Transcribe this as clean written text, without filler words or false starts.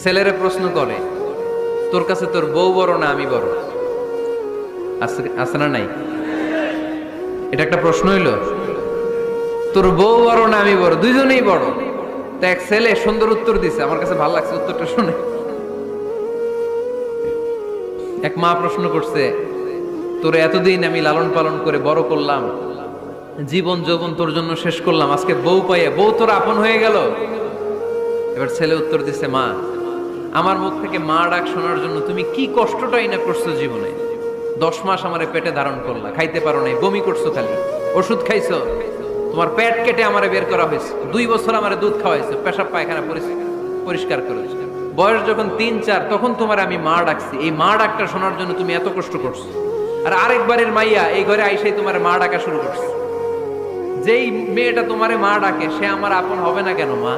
ছেলেরে প্রশ্ন করে, তোর কাছে তোর বউ বড় না আমি বড়? আছে না নাই? এটা একটা প্রশ্ন হইলো। তোর বউ বড় না আমি বড়? দুইজনেই বড়। তো এক ছেলে সুন্দর উত্তর দিছে, আমার কাছে ভালো লাগছে উত্তরটা শুনে। এক মা প্রশ্ন করছে, তোর এতদিন আমি লালন পালন করে বড় করলাম, জীবন যৌবন তোর জন্য শেষ করলাম, আজকে বউ পাইয়া বউ তোর আপন হয়ে গেল। এবার ছেলে উত্তর দিছে, মা, আমার মুখ থেকে মা ডাক শোনার জন্য তুমি কি কষ্টটাই না করছো জীবনে। 10 মাস আমারে পেটে ধারণ করলা, খাইতে পারো নাই, বমি করছো, খালি ওষুধ খাইছো, তোমার পেট কেটে আমারে বের করা হয়েছে, 2 বছর আমারে দুধ খাওয়াইছো, পেশাব পায়খানা পরিষ্কার করেছো। বয়স যখন 3-4 তখন তোমার আমি মা ডাকছি, এই মা ডাকটা শোনার জন্য তুমি এত কষ্ট করছো। আর আরেকবারের মাইয়া এই ঘরে আইসাই তোমার মা ডাকা শুরু করছে। যেই মেয়েটা তোমারে মা ডাকে সে আমার আপন হবে না কেন মা?